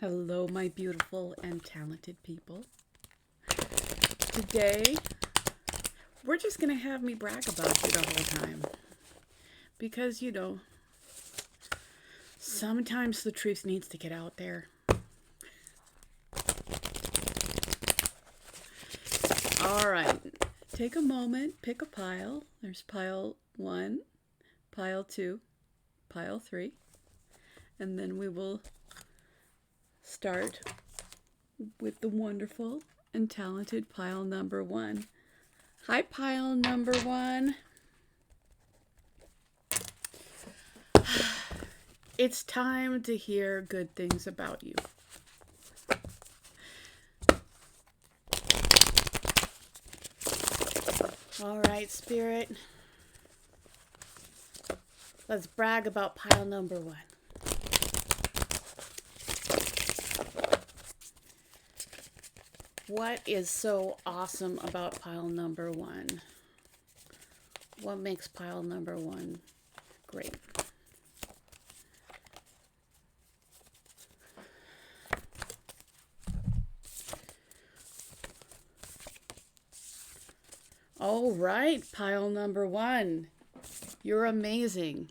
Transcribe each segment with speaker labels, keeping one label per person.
Speaker 1: Hello, my beautiful and talented people. Today, we're just going to have me brag about you the whole time. Because, sometimes the truth needs to get out there. All right. Take a moment, pick a pile. There's pile 1, pile 2, pile 3. And then we will start with the wonderful and talented pile number 1. Hi, pile number 1. It's time to hear good things about you. All right, Spirit. Let's brag about pile number 1. What is so awesome about pile number 1? What makes pile number 1 great? All right, pile number 1. You're amazing.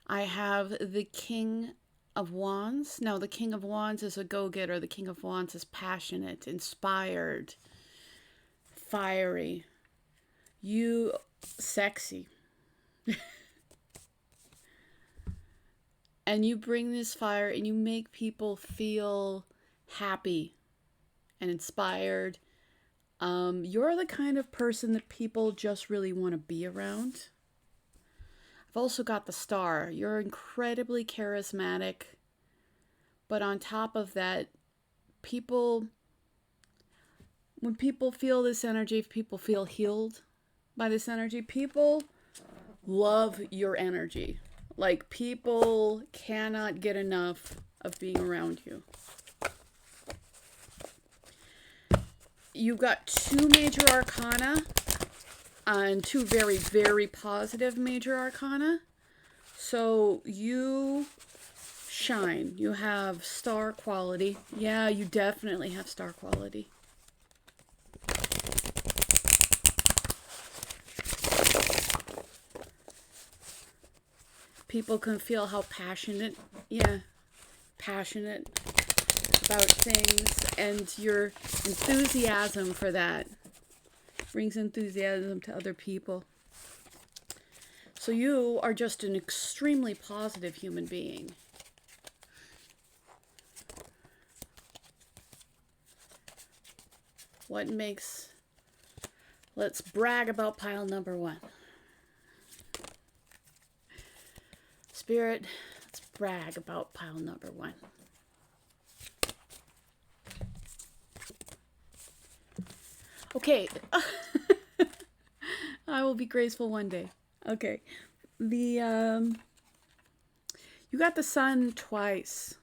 Speaker 1: I have the King of Wands. Now, the King of Wands is a go-getter. The King of Wands is passionate, inspired, fiery. You, sexy. And you bring this fire and you make people feel happy and inspired. You're the kind of person that people just really want to be around. I've also got the Star. You're incredibly charismatic. But on top of that, when people feel this energy, if people feel healed by this energy, people love your energy. Like, people cannot get enough of being around you. You've got 2 major arcana and 2 very, very positive major arcana. So you shine. You have star quality. Yeah, you definitely have star quality. People can feel how passionate about things, and your enthusiasm for that brings enthusiasm to other people. So you are just an extremely positive human being. Let's brag about pile number 1. Spirit, let's brag about pile number 1. Okay. I will be graceful one day. Okay. You got the Sun twice.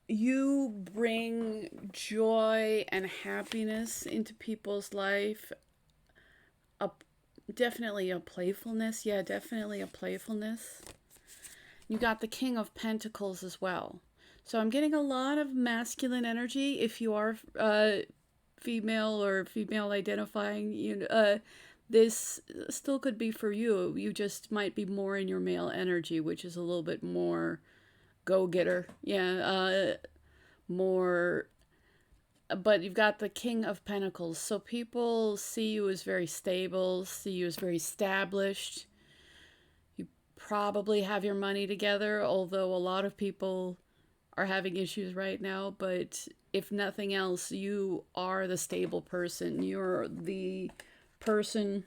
Speaker 1: You bring joy and happiness into people's life. Definitely a playfulness. Yeah, definitely a playfulness. You got the King of Pentacles as well. So I'm getting a lot of masculine energy. If you are female or female identifying, this still could be for you. You just might be more in your male energy, which is a little bit more go-getter. Yeah, more. But you've got the King of Pentacles. So people see you as very stable, see you as very established. You probably have your money together, although a lot of people are having issues right now. But if nothing else, you are the stable person. You're the person.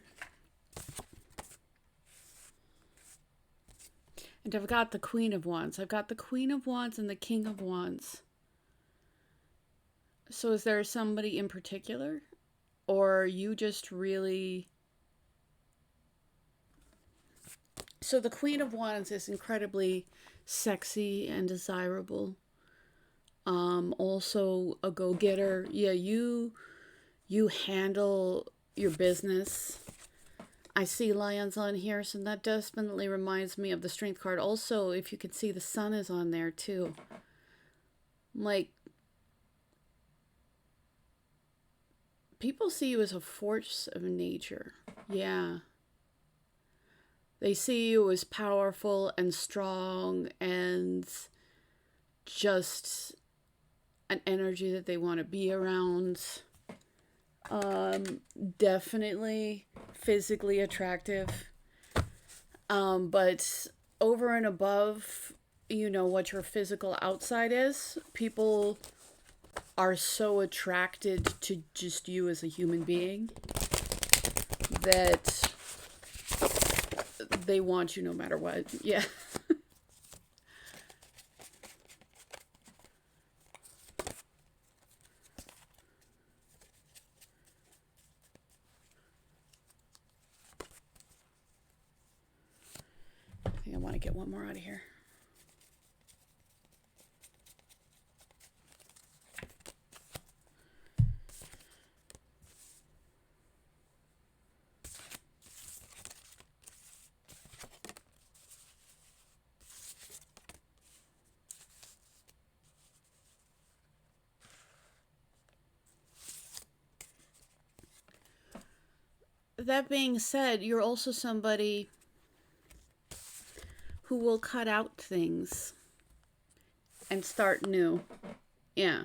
Speaker 1: And I've got the Queen of Wands. I've got the Queen of Wands and the King of Wands. So is there somebody in particular? Or you just really... So the Queen of Wands is incredibly sexy and desirable. Also a go-getter. Yeah, you handle your business. I see lions on here, so that definitely reminds me of the strength card. Also, if you can see, the sun is on there too. Like, people see you as a force of nature. Yeah. They see you as powerful and strong and just an energy that they want to be around. Definitely physically attractive. But over and above, you know, what your physical outside is, people are so attracted to just you as a human being that they want you no matter what. Yeah. I think I want to get one more out of here. That being said, you're also somebody who will cut out things and start new. Yeah.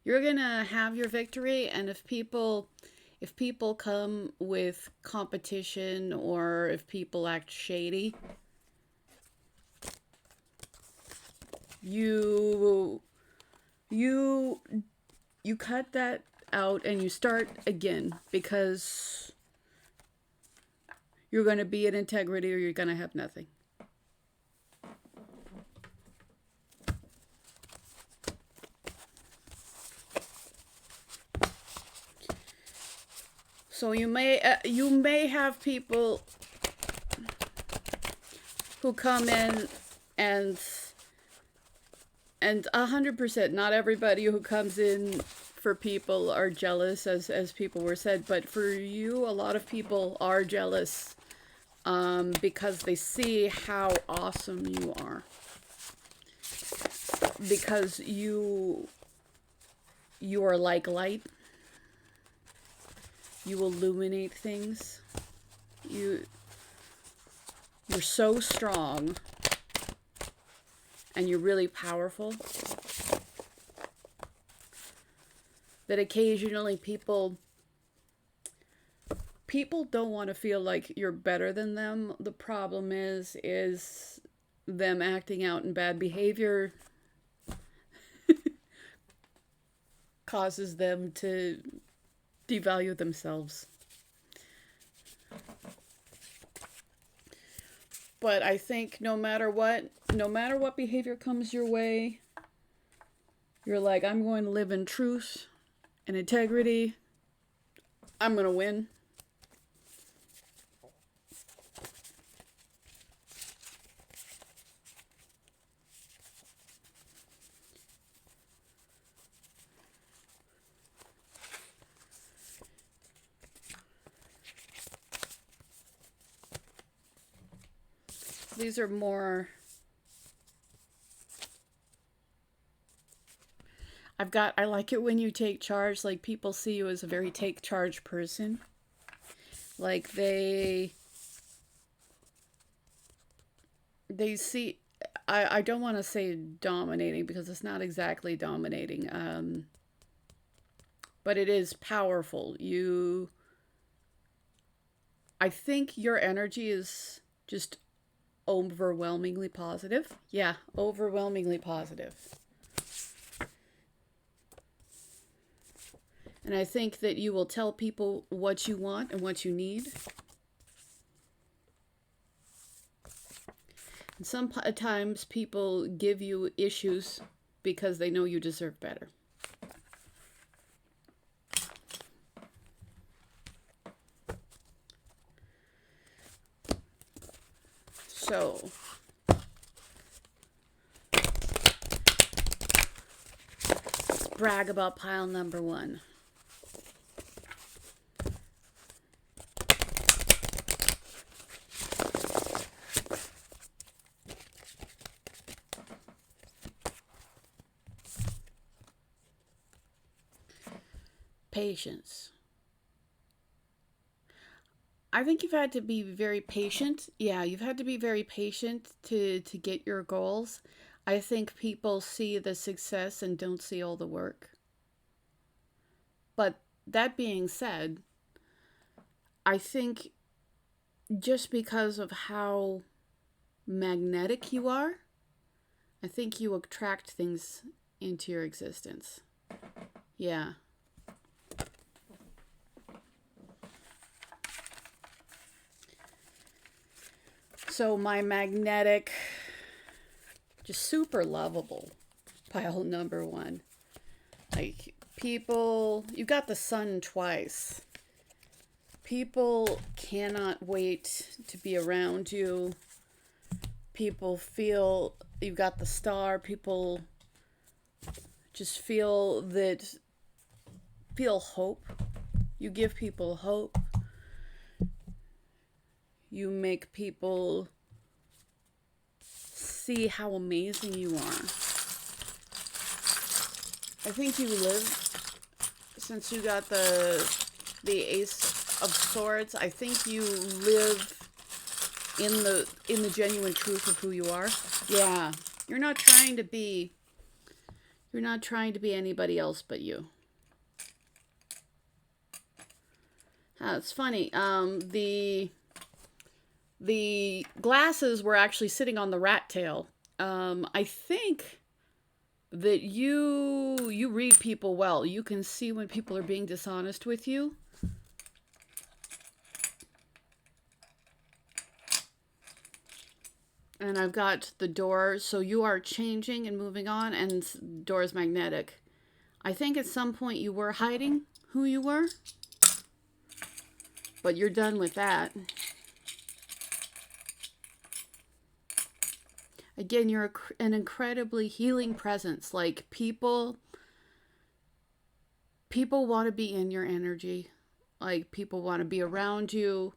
Speaker 1: You're gonna have your victory, and if people come with competition or if people act shady, you cut that out and you start again, because you're going to be in integrity or you're going to have nothing. So you may have people who come in and 100%, not everybody who comes in for people are jealous, as people were said, but for you, a lot of people are jealous because they see how awesome you are. Because you are like light. You illuminate things. You're so strong. And you're really powerful. That occasionally people don't want to feel like you're better than them. The problem is them acting out in bad behavior causes them to devalue themselves. But I think no matter what behavior comes your way, you're like, I'm going to live in truth and integrity. I'm going to win. These are more... I like it when you take charge. Like, people see you as a very take charge person. Like, they see... I don't want to say dominating, because it's not exactly dominating. But it is powerful. I think your energy is just overwhelmingly positive. Yeah, overwhelmingly positive. And I think that you will tell people what you want and what you need. And sometimes people give you issues because they know you deserve better. So, let's brag about pile number 1. Patience. I think you've had to be very patient. Yeah, you've had to be very patient to get your goals. I think people see the success and don't see all the work. But that being said, I think just because of how magnetic you are, I think you attract things into your existence. Yeah. So my magnetic, just super lovable pile number one. Like people, you got the sun twice. People cannot wait to be around you. People feel you've got the star. People just feel hope. You give people hope. You make people see how amazing you are. I think you live, since you got the Ace of Swords, I think you live in the genuine truth of who you are. Yeah. You're not trying to be anybody else but you. It's funny. The glasses were actually sitting on the rat tail. I think that you read people well. You can see when people are being dishonest with you. And I've got the door, so you are changing and moving on, and the door is magnetic. I think at some point you were hiding who you were, but you're done with that. Again, you're an incredibly healing presence. Like people want to be in your energy. Like people want to be around you.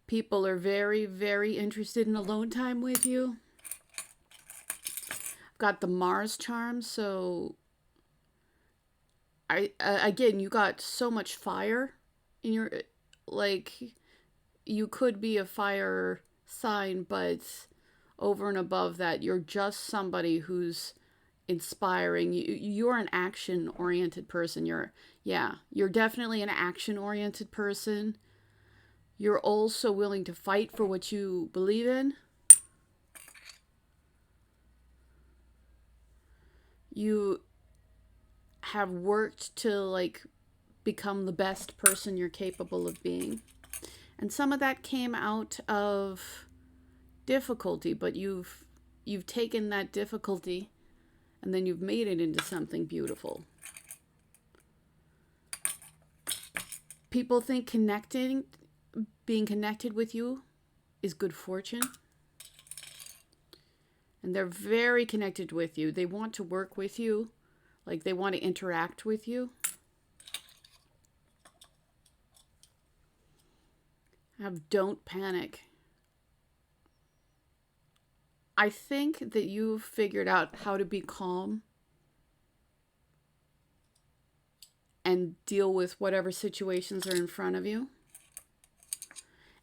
Speaker 1: People are very, very interested in alone time with you. I've got the Mars charm, so again, you got so much fire in your, like, you could be a fire sign, but over and above that, you're just somebody who's inspiring. You're an action-oriented person. You're definitely an action-oriented person. You're also willing to fight for what you believe in. You have worked to, like, become the best person you're capable of being. And some of that came out of difficulty, but you've taken that difficulty and then you've made it into something beautiful. People think being connected with you is good fortune. And they're very connected with you. They want to work with you. Like they want to interact with you. Don't panic. I think that you've figured out how to be calm and deal with whatever situations are in front of you.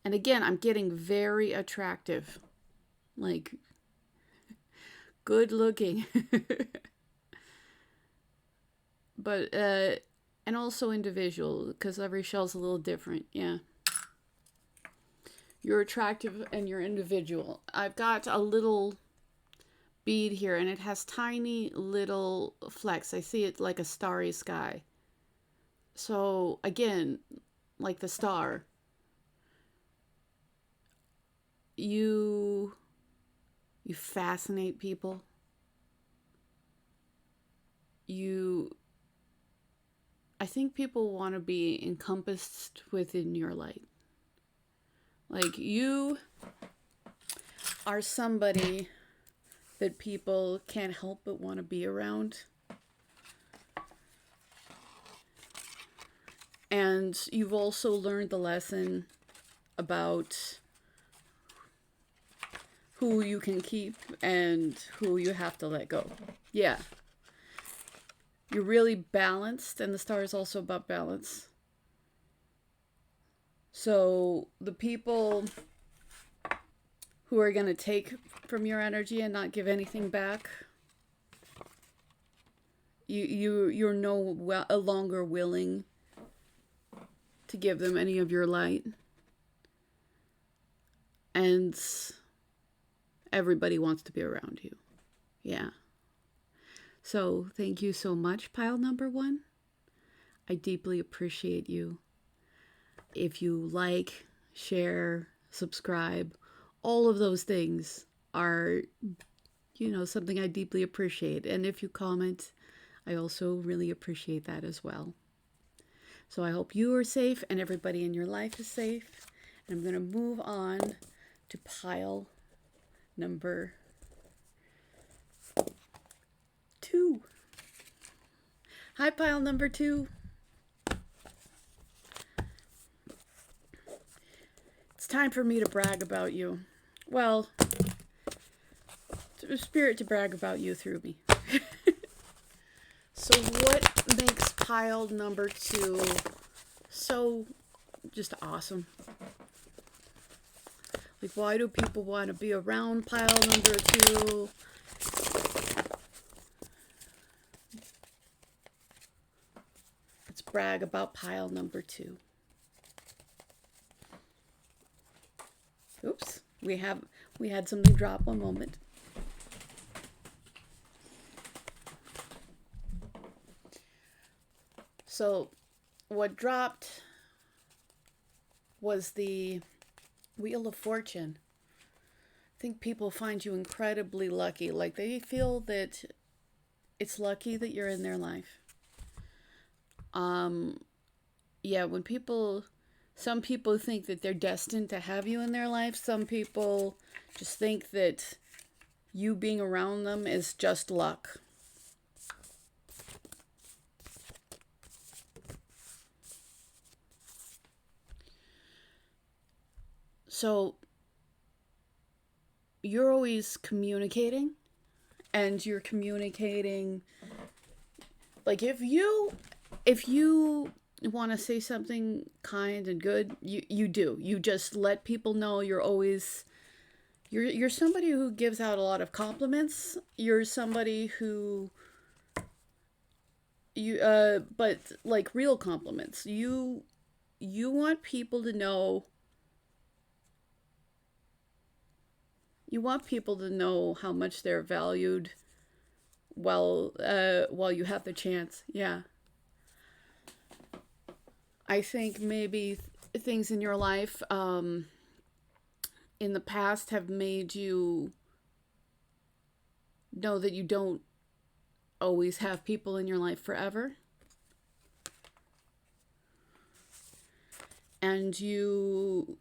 Speaker 1: And again, I'm getting very attractive. Like, good looking. But, and also individual, because every shell's a little different. Yeah. You're attractive and you're individual. I've got a little bead here and it has tiny little flecks. I see it like a starry sky. So again, like the star, you fascinate people. I think people want to be encompassed within your light. Like, you are somebody that people can't help but want to be around. And you've also learned the lesson about who you can keep and who you have to let go. Yeah. You're really balanced, and the star is also about balance. So the people who are going to take from your energy and not give anything back, you're no longer willing to give them any of your light. And everybody wants to be around you. Yeah. So thank you so much, pile number 1. I deeply appreciate you. If you like, share, subscribe, all of those things are, something I deeply appreciate. And if you comment, I also really appreciate that as well. So I hope you are safe and everybody in your life is safe. And I'm going to move on to pile number 2. Hi, pile number 2. It's time for me to brag about you. Well, it's a spirit to brag about you through me. So what makes pile number 2 so just awesome? Like, why do people want to be around pile number 2? Let's brag about pile number 2. Oops, we had something drop. One moment. So what dropped was the Wheel of Fortune. I think people find you incredibly lucky. Like, they feel that it's lucky that you're in their life. Yeah, some people think that they're destined to have you in their life. Some people just think that you being around them is just luck. So you're always communicating, and you're communicating, like, if you want to say something kind and good, you do. You just let people know you're always, you're somebody who gives out a lot of compliments. You're somebody who, but like real compliments. You want people to know, how much they're valued while you have the chance. Yeah. I think maybe things in your life in the past have made you know that you don't always have people in your life forever. And you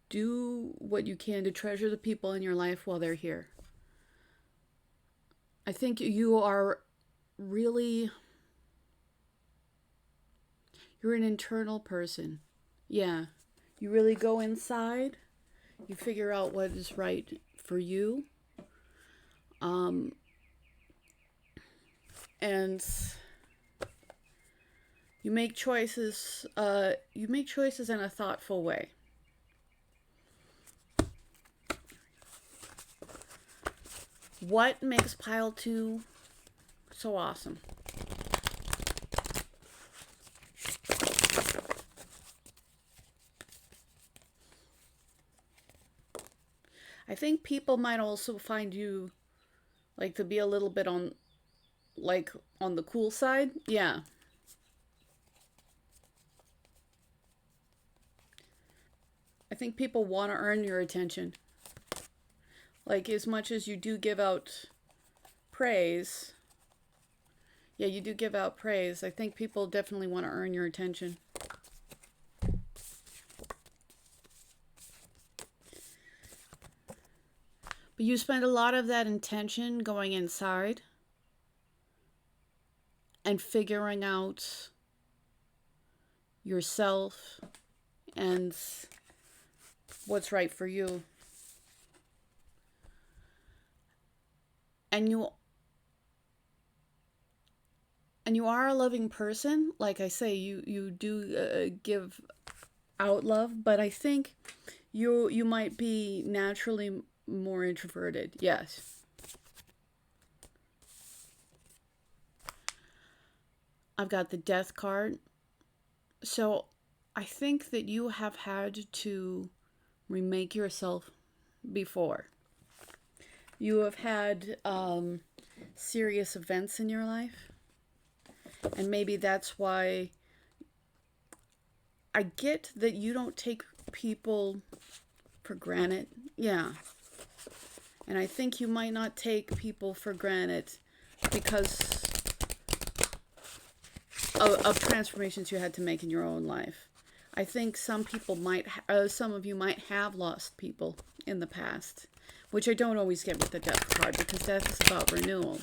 Speaker 1: do what you can to treasure the people in your life while they're here. I think you are really, you're an internal person. Yeah. You really go inside. You figure out what is right for you. And you make choices in a thoughtful way. What makes pile 2 so awesome? I think people might also find you like to be a little bit on the cool side. Yeah. I think people want to earn your attention. Like, as much as you do give out praise, yeah, you do give out praise, I think people definitely want to earn your attention. But you spend a lot of that intention going inside and figuring out yourself and what's right for you. And And you are a loving person. Like I say, you do give out love, but I think you might be naturally more introverted. Yes. I've got the death card. So I think that you have had to remake yourself before. You have had serious events in your life. And maybe that's why I get that you don't take people for granted. Yeah. And I think you might not take people for granted because of transformations you had to make in your own life. I think some people might, some of you might have lost people in the past, which I don't always get with the death card because death is about renewal.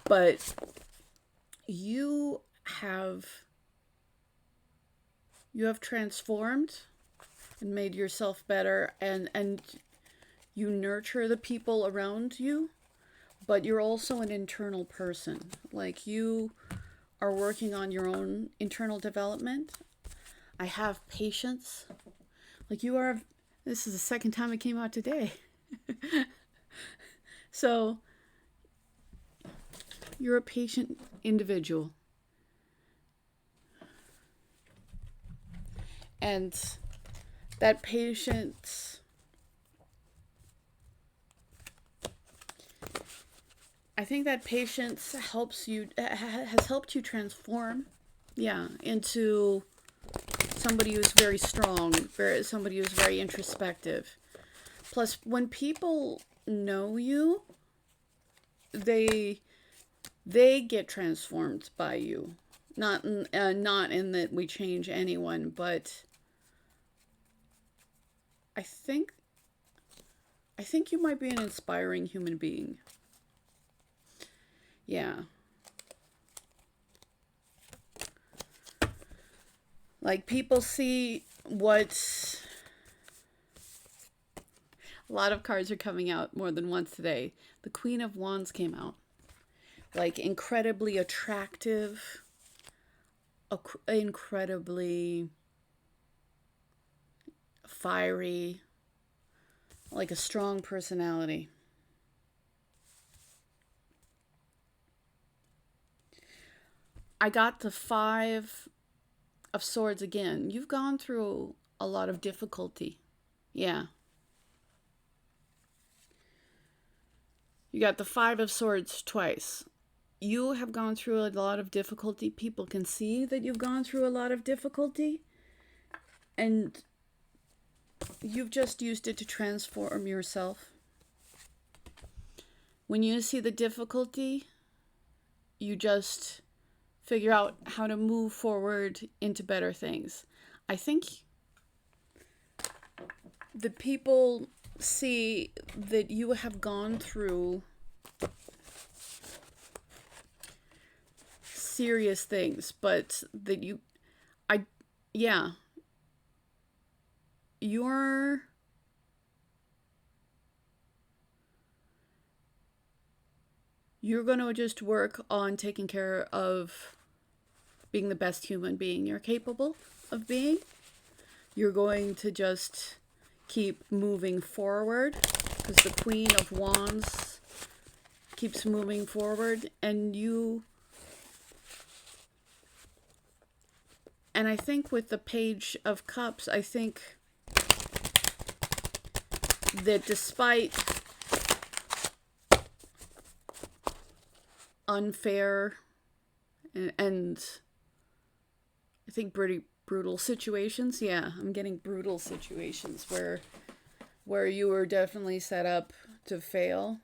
Speaker 1: But you have transformed and made yourself better, and you nurture the people around you, but you're also an internal person. Like, you are working on your own internal development. I have patience. Like, you are, this is the second time it came out today. So, you're a patient individual. And that patience, I think that patience helps you, has helped you transform, into somebody who's very strong, somebody who's very introspective. Plus, when people know you, they get transformed by you. Not in that we change anyone, but I think you might be an inspiring human being. Yeah. Like, people see what... A lot of cards are coming out more than once today. The Queen of Wands came out. Like, incredibly attractive, incredibly fiery, like a strong personality. I got the Five of Swords again. You've gone through a lot of difficulty. Yeah. You got the Five of Swords twice. You have gone through a lot of difficulty. People can see that you've gone through a lot of difficulty. And you've just used it to transform yourself. When you see the difficulty, you just figure out how to move forward into better things. I think the people see that you have gone through serious things, but that you're going to just work on taking care of being the best human being you're capable of being. You're going to just keep moving forward because the Queen of Wands keeps moving forward, and I think with the Page of Cups, I think that despite unfair and I think pretty brutal situations. Yeah, I'm getting brutal situations where you were definitely set up to fail.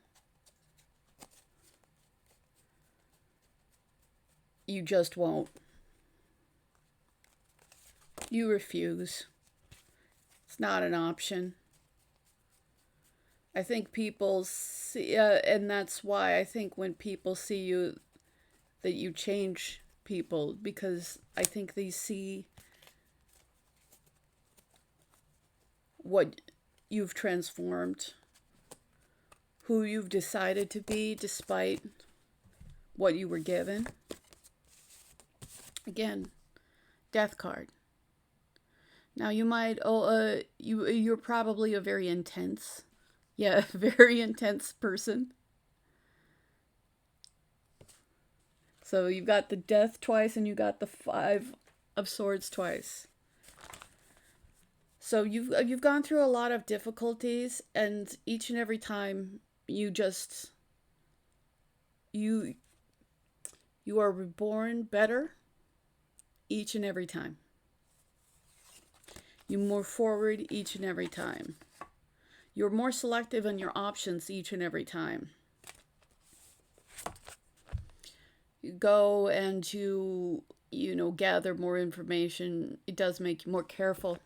Speaker 1: You just won't. You refuse. It's not an option. I think people see, and that's why I think when people see you, that you change people, because I think they see what you've transformed, who you've decided to be despite what you were given. Again, Death card. Now you might, you're probably a very intense, very intense person. So you've got the Death twice and you got the Five of Swords twice. So you've gone through a lot of difficulties, and each and every time you are reborn better each and every time. You move forward each and every time. You're more selective in your options each and every time. You go and you gather more information. It does make you more careful.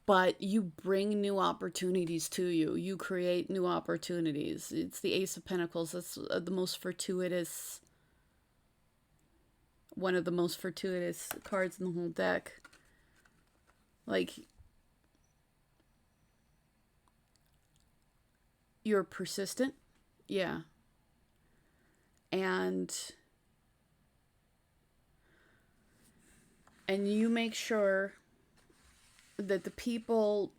Speaker 1: But you bring new opportunities to you. You create new opportunities. It's the Ace of Pentacles. That's the most fortuitous, one of the most fortuitous cards in the whole deck. Like, you're persistent. Yeah. And you make sure that the people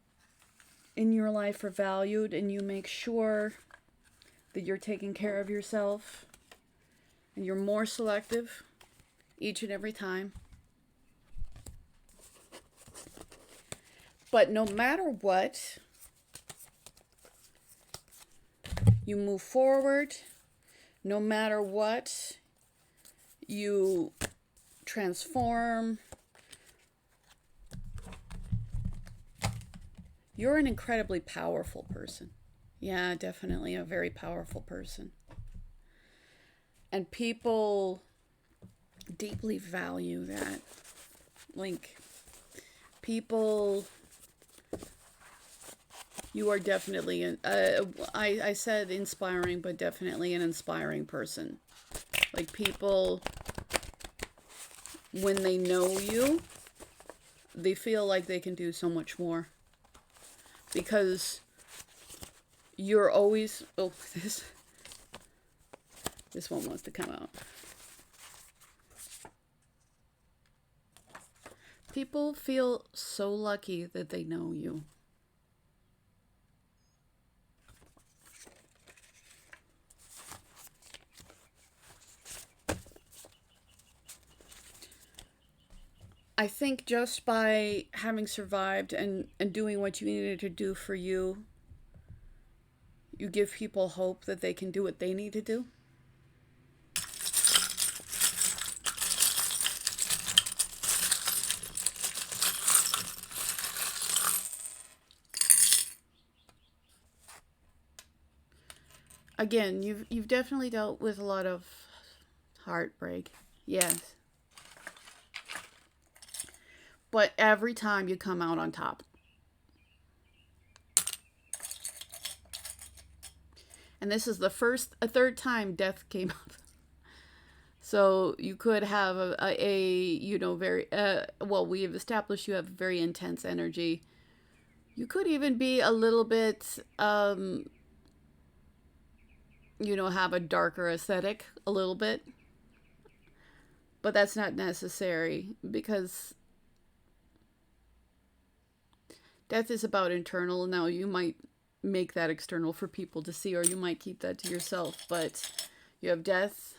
Speaker 1: in your life are valued, and you make sure that you're taking care of yourself, and you're more selective each and every time. But no matter what, you move forward. No matter what, you transform. You're an incredibly powerful person. Yeah, definitely a very powerful person. And people deeply value that. Like, people, you are definitely, I said inspiring, but definitely an inspiring person. Like, people, when they know you, they feel like they can do so much more. Because you're always, this one wants to come out. People feel so lucky that they know you. I think just by having survived and doing what you needed to do for you, you give people hope that they can do what they need to do. Again, you've definitely dealt with a lot of heartbreak. Yes. But every time you come out on top. And this is a third time death came up. So you could have very, well, we have established you have very intense energy. You could even be a little bit, have a darker aesthetic, a little bit. But that's not necessary, because death is about internal. Now, you might make that external for people to see, or you might keep that to yourself. But you have death,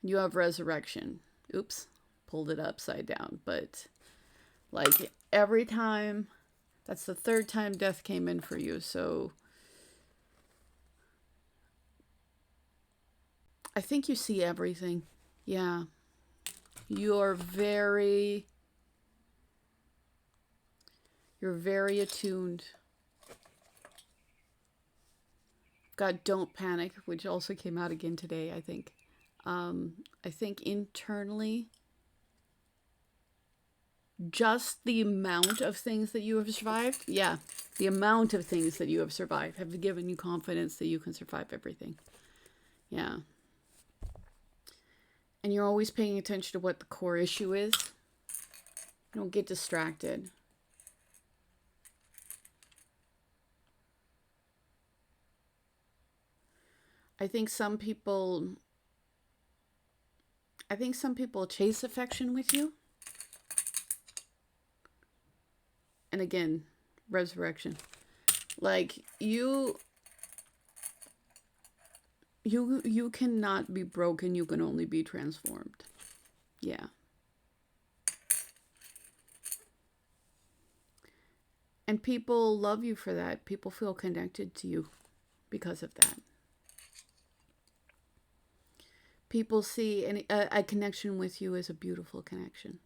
Speaker 1: you have resurrection. Oops, pulled it upside down. But, like, every time, that's the third time death came in for you. So I think you see everything. Yeah. You're very attuned. Got Don't Panic, which also came out again today, I think. I think internally, just the amount of things that you have survived, the amount of things that you have survived have given you confidence that you can survive everything. Yeah. And you're always paying attention to what the core issue is. Don't get distracted. I think some people chase affection with you. And again, resurrection. Like you cannot be broken, you can only be transformed. Yeah. And people love you for that. People feel connected to you because of that. People see a connection with you as a beautiful connection.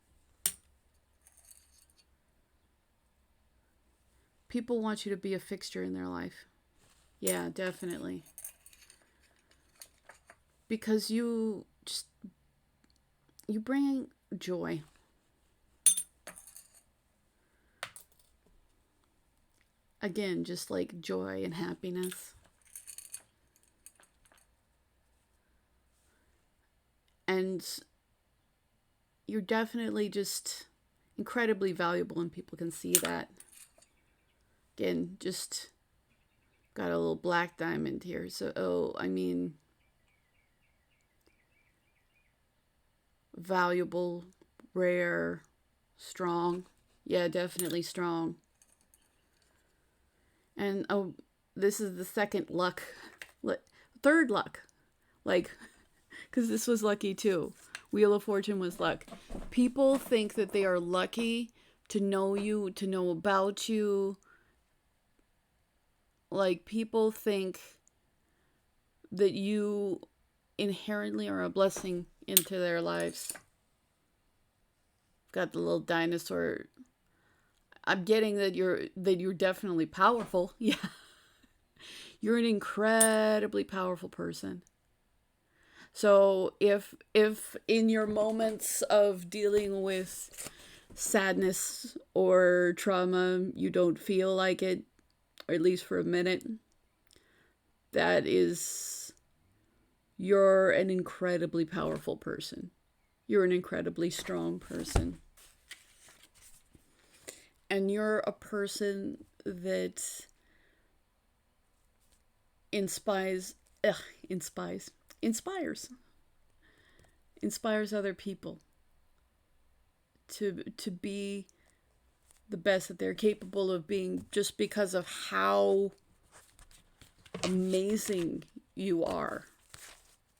Speaker 1: People want you to be a fixture in their life. Yeah, definitely. Because you bring joy. Again, just like joy and happiness. And you're definitely just incredibly valuable, and people can see that. Again, just got a little black diamond here. So, valuable, rare, strong. Yeah, definitely strong. And this is the second luck. Third luck. Like, because this was lucky too. Wheel of Fortune was luck. People think that they are lucky to know you, to know about you. Like, people think that you inherently are a blessing into their lives. Got the little dinosaur. I'm getting that you're definitely powerful. Yeah. You're an incredibly powerful person. So if in your moments of dealing with sadness or trauma, you don't feel like it, or at least for a minute, you're an incredibly powerful person. You're an incredibly strong person. And you're a person that inspires other people to be the best that they're capable of being, just because of how amazing you are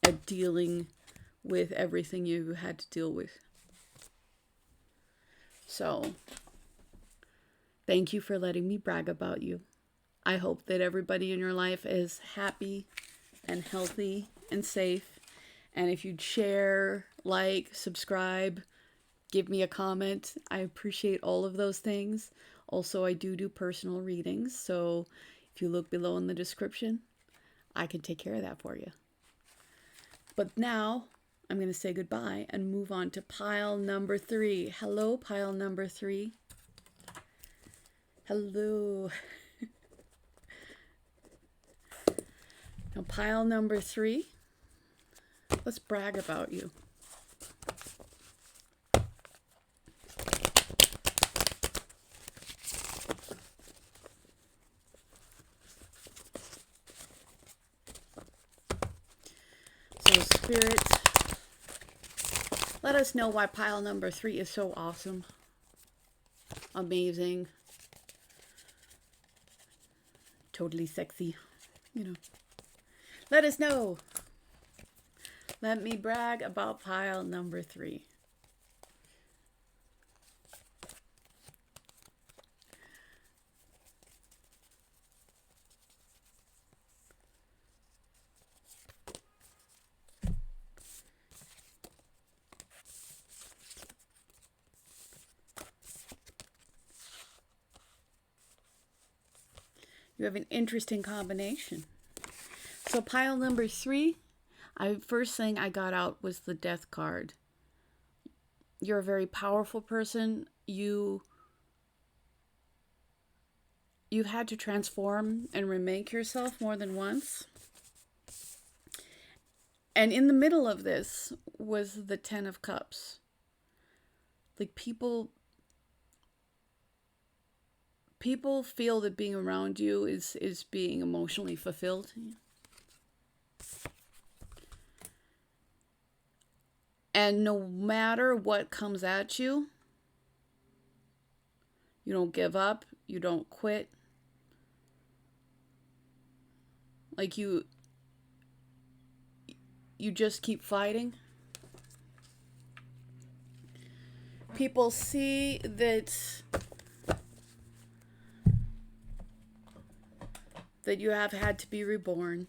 Speaker 1: at dealing with everything you had to deal with. So, thank you for letting me brag about you. I hope that everybody in your life is happy and healthy and safe. And if you'd share, like, subscribe, give me a comment, I appreciate all of those things. Also, I do personal readings, so if you look below in the description, I can take care of that for you. But now, I'm going to say goodbye and move on to pile number 3. Hello, pile number 3. Hello. Now, pile number 3. Let's brag about you. So, Spirit, let us know why pile number 3 is so awesome, amazing, totally sexy, Let us know. Let me brag about pile number 3. You have an interesting combination. So pile number 3, first thing I got out was the Death card. You're a very powerful person. You've had to transform and remake yourself more than once. And in the middle of this was the 10 of Cups. Like, people feel that being around you is being emotionally fulfilled. And no matter what comes at you, you don't give up, you don't quit. Like you just keep fighting. People see that you have had to be reborn.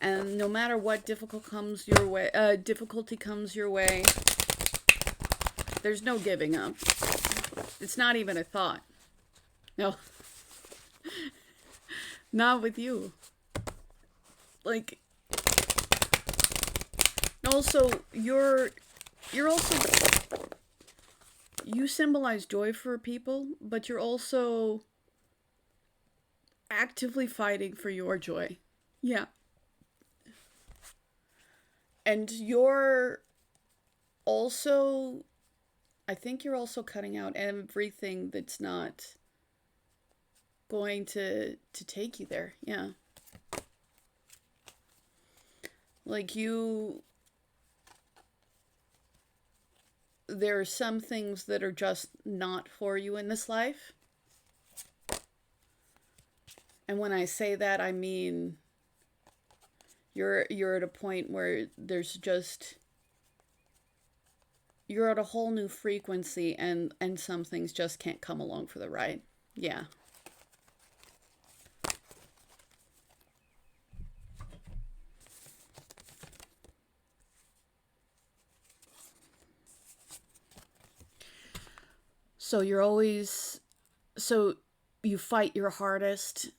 Speaker 1: And no matter what difficulty comes your way, there's no giving up. It's not even a thought. No. Not with you. Like, also, you're also, you symbolize joy for people, but you're also actively fighting for your joy. Yeah. And you're also, I think you're also cutting out everything that's not going to take you there. Yeah. Like there are some things that are just not for you in this life. And when I say that, I mean you're at a point where there's just, you're at a whole new frequency, and some things just can't come along for the ride. Yeah. So you fight your hardest.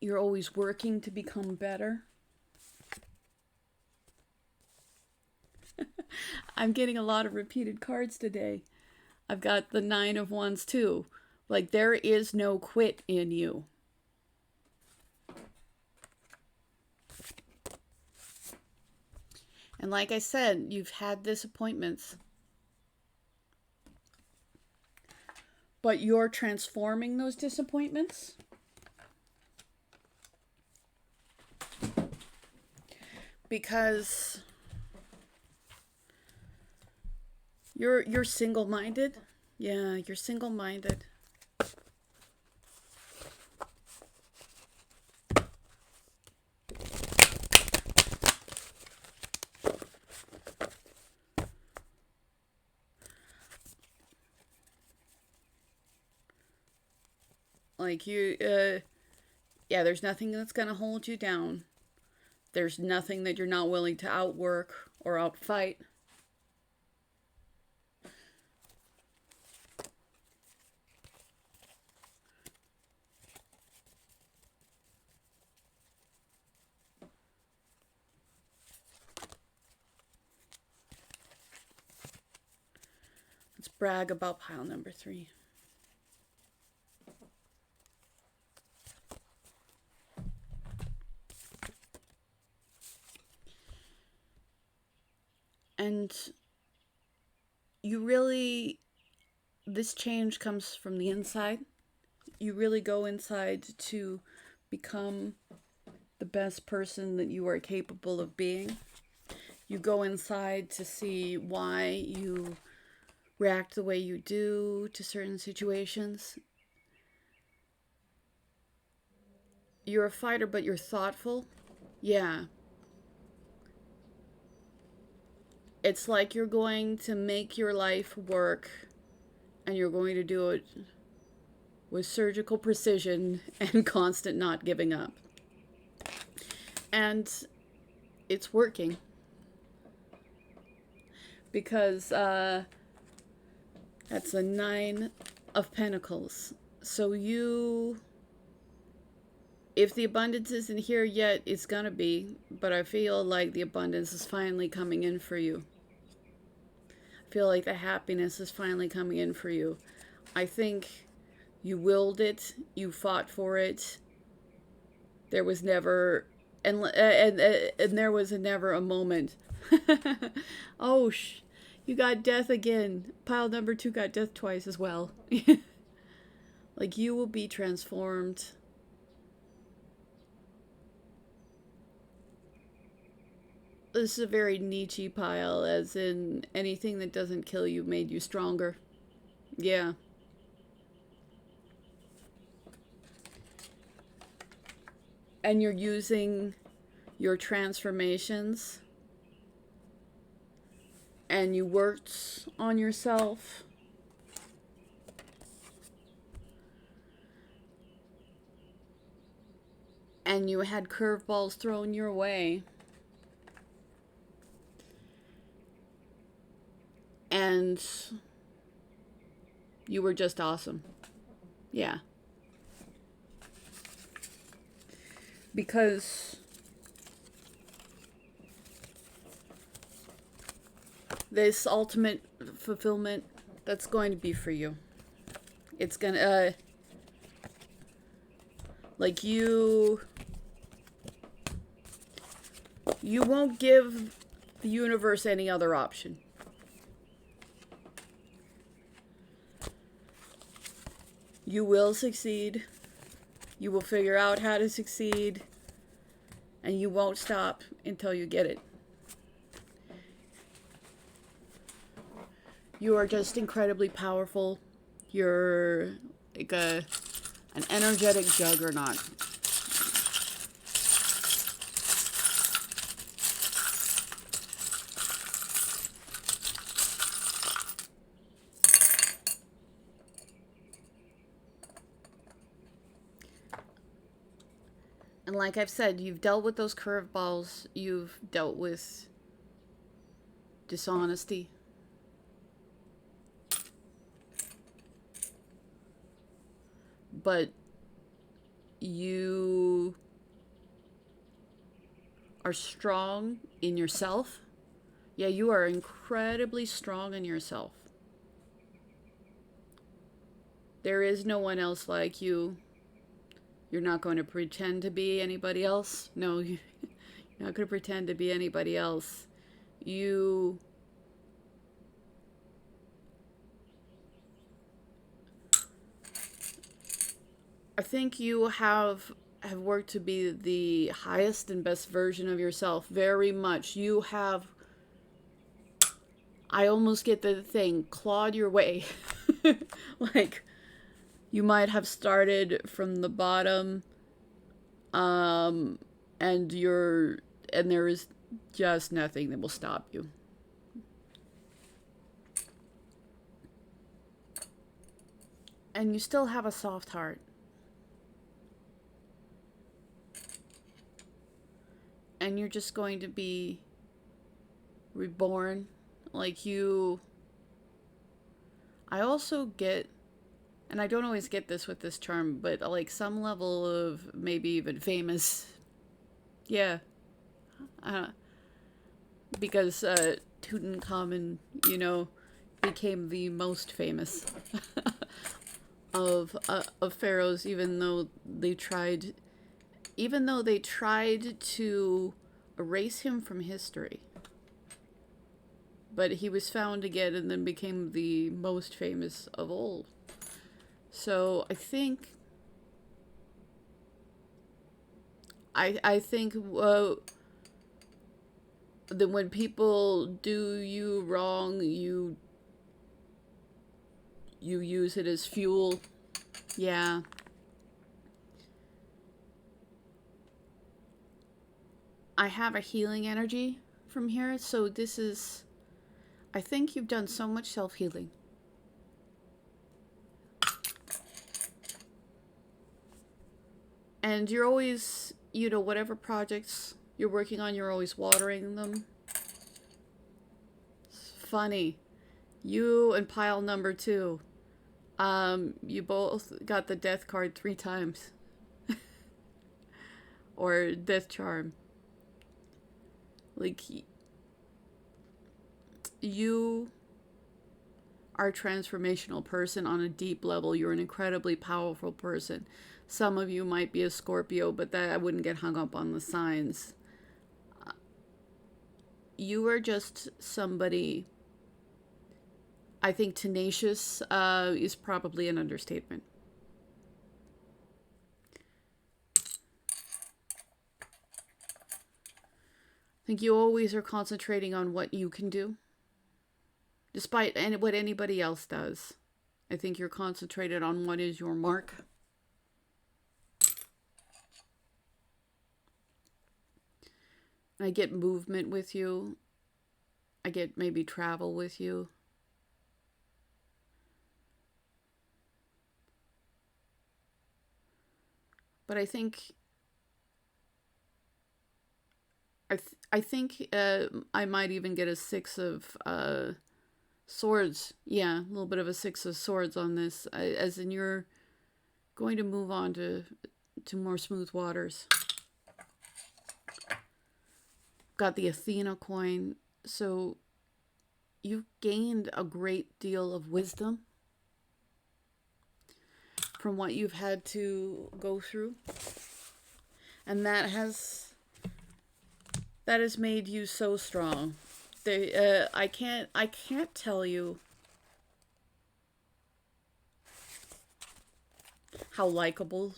Speaker 1: You're always working to become better. I'm getting a lot of repeated cards today. I've got the 9 of Wands too. Like, there is no quit in you. And like I said, you've had disappointments. But you're transforming those disappointments. Because you're single-minded. Yeah, you're single-minded. Like yeah, there's nothing that's going to hold you down. There's nothing that you're not willing to outwork or outfight. Let's brag about pile number 3. And you really, this change comes from the inside. You really go inside to become the best person that you are capable of being. You go inside to see why you react the way you do to certain situations. You're a fighter, but you're thoughtful. Yeah. It's like you're going to make your life work, and you're going to do it with surgical precision and constant not giving up. And it's working. Because that's the 9 of Pentacles. So if the abundance isn't here yet, it's gonna be. But I feel like the abundance is finally coming in for you. I feel like the happiness is finally coming in for you. I think you willed it. You fought for it. There was never, and there was never a moment. Oh, you got death again. Pile number 2 got death twice as well. Like, you will be transformed. This is a very Nietzsche pile, as in anything that doesn't kill you made you stronger. Yeah. And you're using your transformations, and you worked on yourself, and you had curveballs thrown your way, and you were just awesome. Yeah. Because this ultimate fulfillment, that's going to be for you. It's gonna, like, you won't give the universe any other option. You will succeed. You will figure out how to succeed. And you won't stop until you get it. You are just incredibly powerful. You're like an energetic juggernaut. And like I've said, you've dealt with those curveballs. You've dealt with dishonesty. But you are strong in yourself. Yeah, you are incredibly strong in yourself. There is no one else like you. You're not going to pretend to be anybody else. No, you're not going to pretend to be anybody else. I think you have worked to be the highest and best version of yourself. Very much. You have, I almost get the thing, clawed your way. Like, you might have started from the bottom, and there is just nothing that will stop you. And you still have a soft heart. And you're just going to be reborn. Like, I also get, and I don't always get this with this charm, but like some level of maybe even famous. Yeah. Because Tutankhamun, became the most famous of pharaohs, even though they tried to erase him from history. But he was found again and then became the most famous of all. So I think that when people do you wrong, you use it as fuel. Yeah. I have a healing energy from here, so I think you've done so much self-healing. And you're always, whatever projects you're working on, you're always watering them. It's funny. You and pile number 2, you both got the death card 3 times. Or death charm. Like, you are a transformational person on a deep level. You're an incredibly powerful person. Some of you might be a Scorpio, but that I wouldn't get hung up on the signs. You are just somebody, I think tenacious is probably an understatement. I think you always are concentrating on what you can do, despite what anybody else does. I think you're concentrated on what is your mark. I get movement with you. I get maybe travel with you. But I think I think I might even get a 6 of swords. Yeah, a little bit of a 6 of swords on this, as in you're going to move on to more smooth waters. Got the Athena coin, so you've gained a great deal of wisdom from what you've had to go through, and that has made you so strong. I can't tell you how likable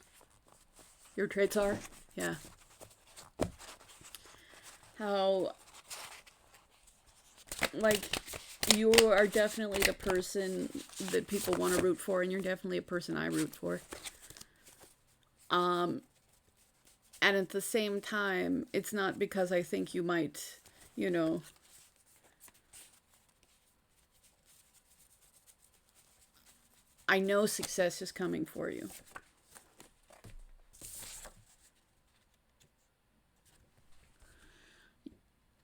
Speaker 1: your traits are. Yeah. How, like, you are definitely the person that people want to root for, and you're definitely a person I root for. And at the same time, it's not because I think you might, I know success is coming for you.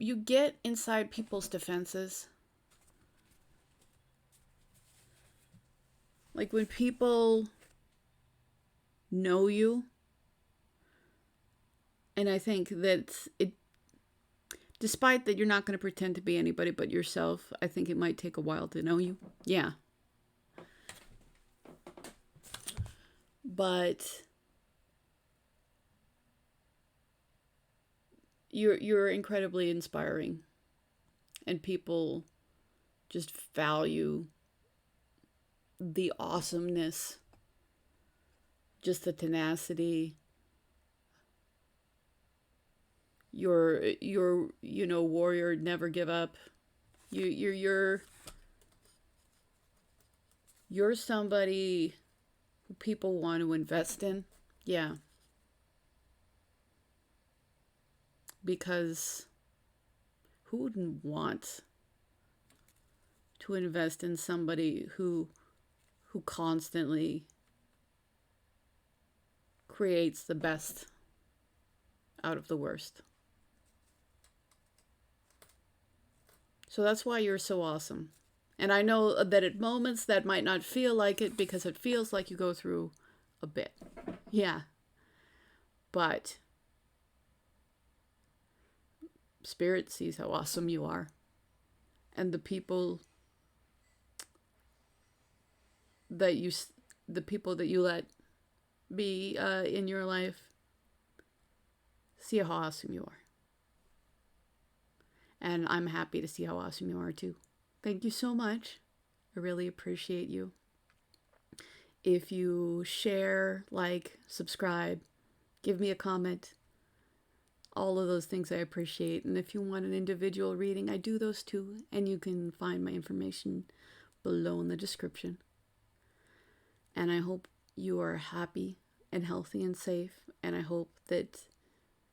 Speaker 1: You get inside people's defenses. Like when people know you, and I think that despite that you're not going to pretend to be anybody but yourself, I think it might take a while to know you. Yeah. But you're incredibly inspiring, and people just value the awesomeness, just the tenacity. You're warrior, never give up. You're somebody who people want to invest in. Yeah. Because who wouldn't want to invest in somebody who constantly creates the best out of the worst? So that's why you're so awesome. And I know that at moments that might not feel like it, because it feels like you go through a bit. Yeah. But Spirit sees how awesome you are. And the people that you let be in your life see how awesome you are. And I'm happy to see how awesome you are too. Thank you so much. I really appreciate you. If you share, like, subscribe, give me a comment, all of those things I appreciate. And if you want an individual reading, I do those too. And you can find my information below in the description. And I hope you are happy and healthy and safe. And I hope that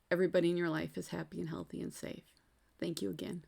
Speaker 1: everybody in your life is happy and healthy and safe. Thank you again.